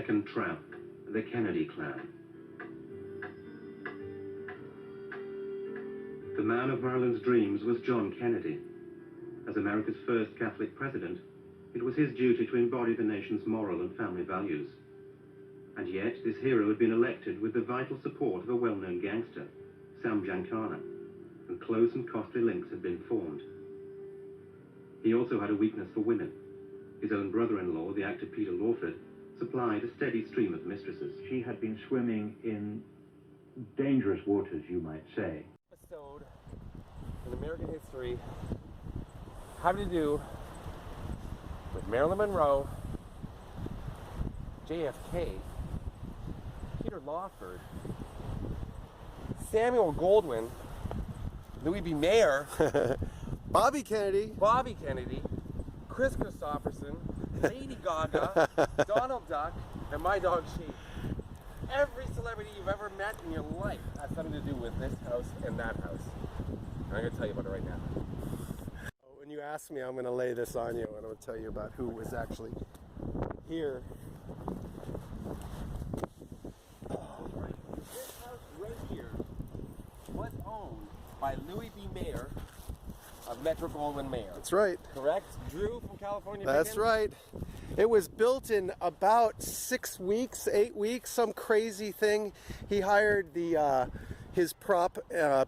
second trap, the Kennedy clan. The man of Marilyn's dreams was John Kennedy. As America's first Catholic president, it was his duty to embody the nation's moral and family values. And yet, this hero had been elected with the vital support of a well-known gangster, Sam Giancana, and close and costly links had been formed. He also had a weakness for women. His own brother-in-law, the actor Peter Lawford, supplied a steady stream of mistresses. She had been swimming in dangerous waters, you might say. Episode in American history having to do with Marilyn Monroe, JFK, Peter Lawford, Samuel Goldwyn, Louis B. Mayer, Bobby Kennedy, Chris Christopherson, Lady Gaga, Donald Duck, and my dog Sheep. Every celebrity you've ever met in your life has something to do with this house and that house. And I'm going to tell you about it right now. when you ask me, I'm going to lay this on you, and I'm going to tell you about who was actually here. This house right here was owned by Louis B. Mayer of Metro-Goldwyn-Mayer. That's right. Correct? Drew from California. That's right. It was built in about 6 weeks, 8 weeks, some crazy thing. He hired his prop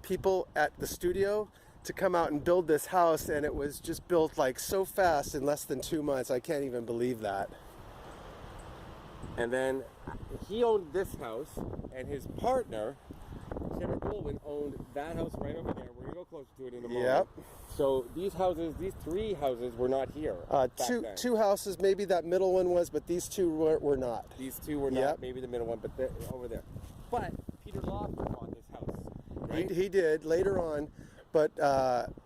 people at the studio to come out and build this house, and it was just built like so fast in less than 2 months. I can't even believe that. And then he owned this house, and his partner, Sarah Goldwyn, owned that house right over there. We're going to go closer to it in a moment. Yep. So these houses, these three houses were not here. Two houses, maybe that middle one was, but these two were not. These two were not, maybe the middle one, but they're over there. But Peter Lawford bought this house, right? He did later on, but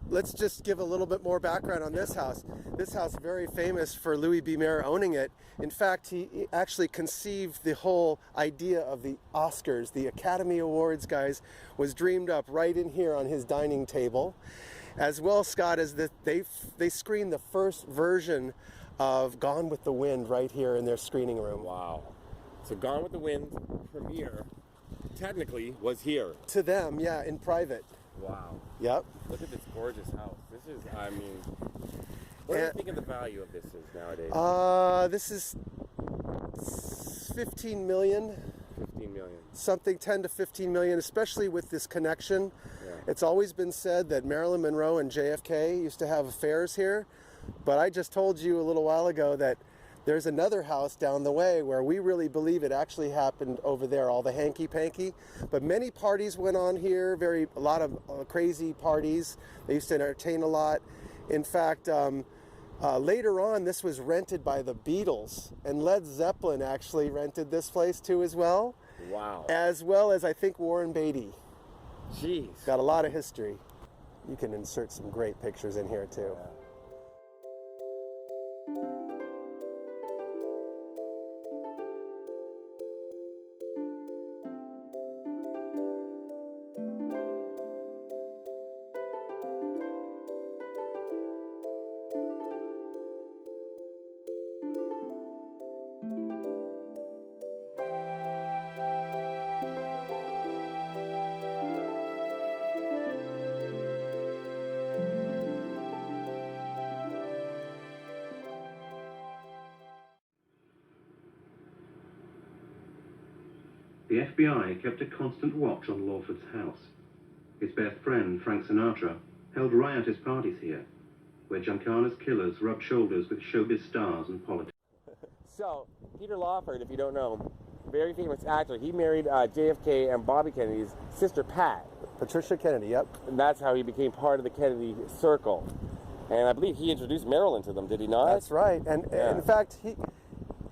let's just give a little bit more background on this house. This house, very famous for Louis B. Mayer owning it. In fact, he actually conceived the whole idea of the Oscars, the Academy Awards, guys, was dreamed up right in here on his dining table. As well, Scott, as they screened the first version of Gone with the Wind right here in their screening room. Wow. So Gone with the Wind premiere technically was here. To them, yeah, in private. Wow. Yep. Look at this gorgeous house. This is, I mean, what do you think of the value of this is nowadays? This is 15 million. 15 million. Something 10 to 15 million, especially with this connection. Yeah. It's always been said that Marilyn Monroe and JFK used to have affairs here, but I just told you a little while ago that there's another house down the way where we really believe it actually happened over there, all the hanky-panky. But many parties went on here, a lot of crazy parties. They used to entertain a lot. In fact, later on, this was rented by the Beatles, and Led Zeppelin actually rented this place too as well. Wow. As well as, I think, Warren Beatty. Jeez. Got a lot of history. You can insert some great pictures in here too. Yeah. The FBI kept a constant watch on Lawford's house. His best friend, Frank Sinatra, held riotous parties here, where Giancana's killers rubbed shoulders with showbiz stars and politicians. So, Peter Lawford, if you don't know, very famous actor. He married JFK and Bobby Kennedy's sister, Pat. Patricia Kennedy, yep. And that's how he became part of the Kennedy circle. And I believe he introduced Marilyn to them, did he not? That's right. And in fact,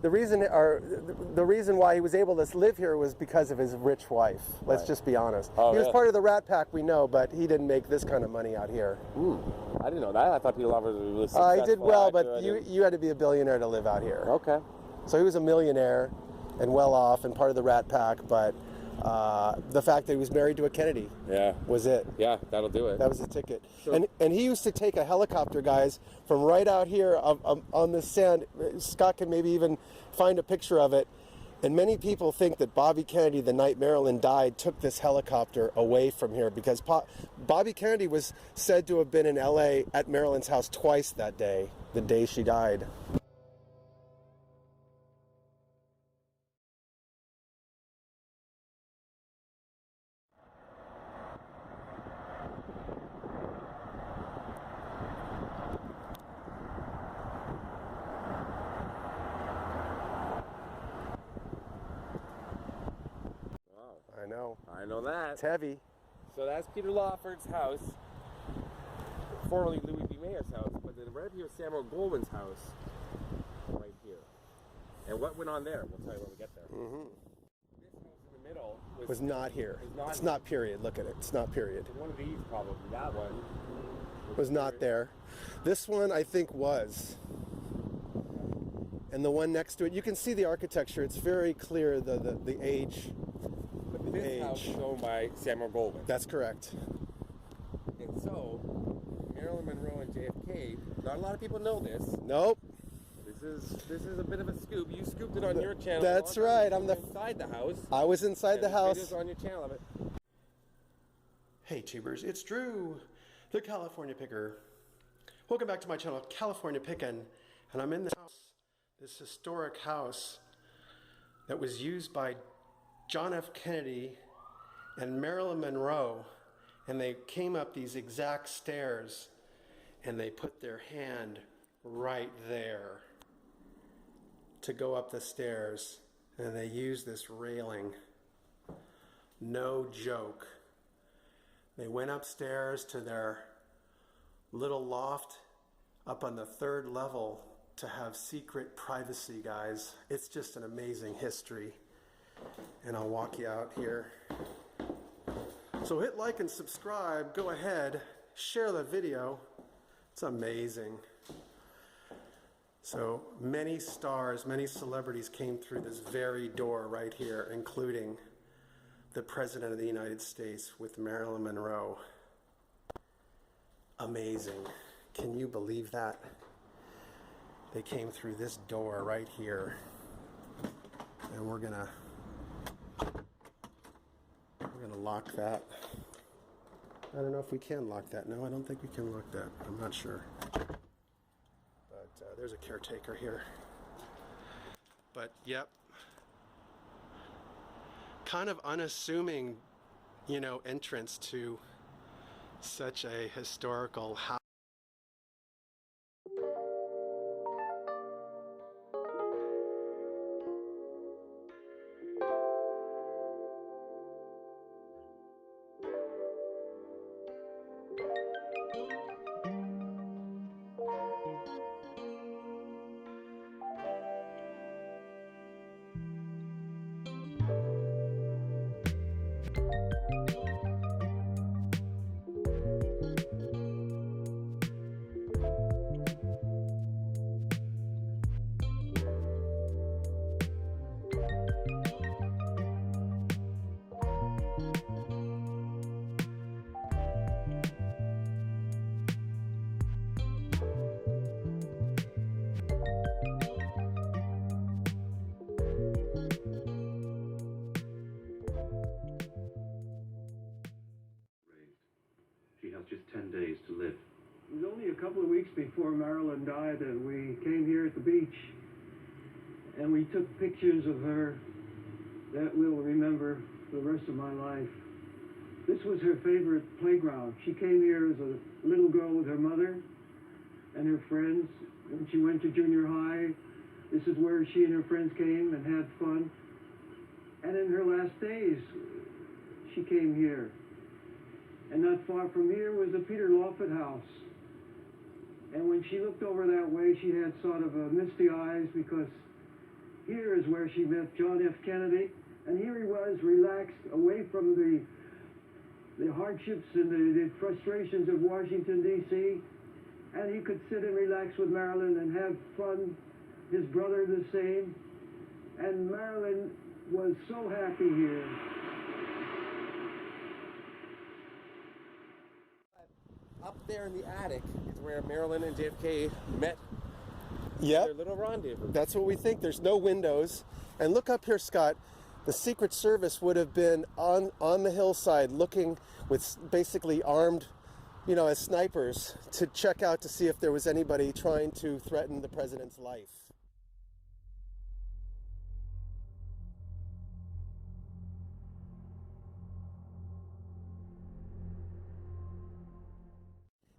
the reason why he was able to live here was because of his rich wife. Let's just be honest. Oh, he was part of the Rat Pack, we know, but he didn't make this kind of money out here. I didn't know that. I thought Peter Lawford was a really successful he did well, actor. but you had to be a billionaire to live out here. Okay. So he was a millionaire and well off and part of the Rat Pack, but the fact that he was married to a Kennedy was it. Yeah, that'll do it. That was the ticket. So, and he used to take a helicopter, guys, from right out here on the sand. Scott can maybe even find a picture of it. And many people think that Bobby Kennedy, the night Marilyn died, took this helicopter away from here because Bobby Kennedy was said to have been in LA at Marilyn's house twice that day, the day she died. I know that. It's heavy. So that's Peter Lawford's house, formerly Louis B. Mayer's house, but then right here is Samuel Goldwyn's house, right here. And what went on there? We'll tell you when we get there. Mm-hmm. This house in the middle Was not here. It's here. not period. Look at it. It's not period. One of these probably. That one Was not there. This one I think was. And the one next to it, you can see the architecture. It's very clear the age. But this house is owned by Samuel Goldwyn. That's correct. And so, Marilyn Monroe and JFK, not a lot of people know this. Nope. This is a bit of a scoop. You scooped it on your channel. That's right. I'm inside the house. I was inside the house. Videos on your channel of it. Hey tubers, it's Drew, the California Picker. Welcome back to my channel, California Pickin', and I'm in this house, this historic house that was used by John F. Kennedy and Marilyn Monroe, and they came up these exact stairs and they put their hand right there to go up the stairs, and they used this railing. No joke. They went upstairs to their little loft up on the 3rd level to have secret privacy, guys. It's just an amazing history. And I'll walk you out here. So hit like and subscribe. Go ahead. Share the video. It's amazing. So many stars, many celebrities came through this very door right here, including the President of the United States with Marilyn Monroe. Amazing. Can you believe that? They came through this door right here. And we're gonna lock that. I don't know if we can lock that. No, I don't think we can lock that. I'm not sure. But there's a caretaker here. But yep. Kind of unassuming, you know, entrance to such a historical house. She has just 10 days to live. It was only a couple of weeks before Marilyn died that we came here at the beach and we took pictures of her that we'll remember for the rest of my life. This was her favorite playground. She came here as a little girl with her mother and her friends. When she went to junior high, this is where she and her friends came and had fun. And in her last days, she came here. And not far from here was the Peter Lawford house. And when she looked over that way, she had sort of misty eyes, because here is where she met John F. Kennedy. And here he was, relaxed, away from the hardships and the frustrations of Washington, D.C. And he could sit and relax with Marilyn and have fun. His brother the same. And Marilyn was so happy here. Up there in the attic is where Marilyn and JFK met Yep. Their little rendezvous. That's what we think. There's no windows. And look up here, Scott. The Secret Service would have been on the hillside looking with basically armed, you know, as snipers to check out to see if there was anybody trying to threaten the president's life.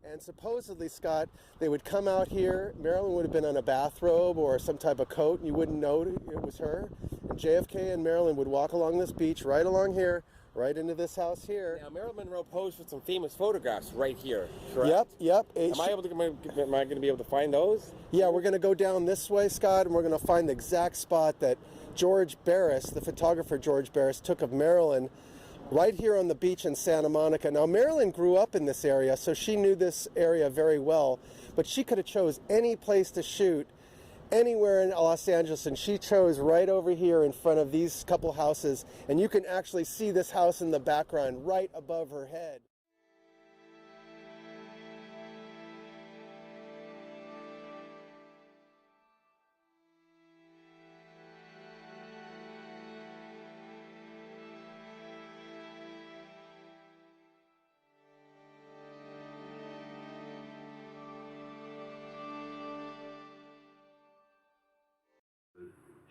And supposedly, Scott, they would come out here. Marilyn would have been on a bathrobe or some type of coat, and you wouldn't know it was her. And JFK and Marilyn would walk along this beach, right along here, right into this house here. Now, Marilyn Monroe posed for some famous photographs right here, correct? Yep. Am I going to be able to find those? Yeah, we're going to go down this way, Scott, and we're going to find the exact spot that George Barris, the photographer George Barris, took of Marilyn right here on the beach in Santa Monica. Now, Marilyn grew up in this area, so she knew this area very well, but she could have chose any place to shoot anywhere in Los Angeles, and she chose right over here in front of these couple houses, and you can actually see this house in the background right above her head.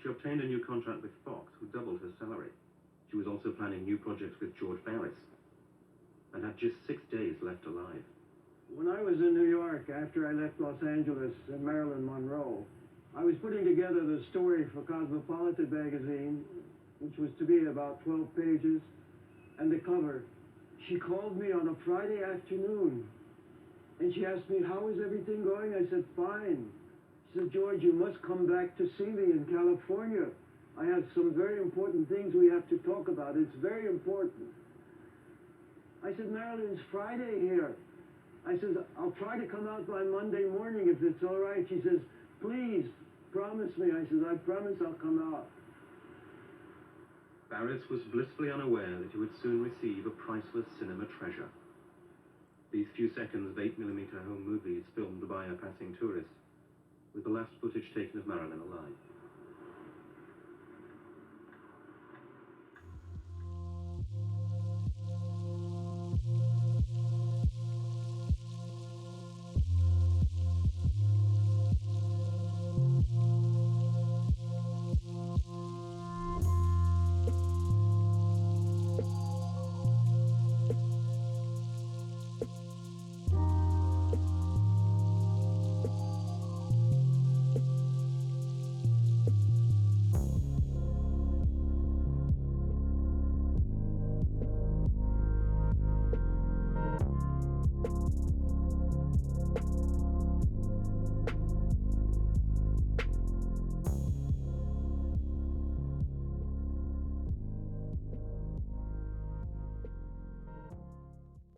She obtained a new contract with Fox, who doubled her salary. She was also planning new projects with George Barris, and had just 6 days left alive. When I was in New York, after I left Los Angeles and Marilyn Monroe, I was putting together the story for Cosmopolitan magazine, which was to be about 12 pages, and the cover. She called me on a Friday afternoon, and she asked me, "How is everything going?" I said, "Fine." She said, "George, you must come back to see me in California. I have some very important things we have to talk about. It's very important." I said, "Marilyn, it's Friday here." I said, "I'll try to come out by Monday morning if it's all right." She says, "Please, promise me." I said, "I promise I'll come out." Barris was blissfully unaware that he would soon receive a priceless cinema treasure. These few seconds of 8mm home movies filmed by a passing tourist was the last footage taken of Marilyn alive.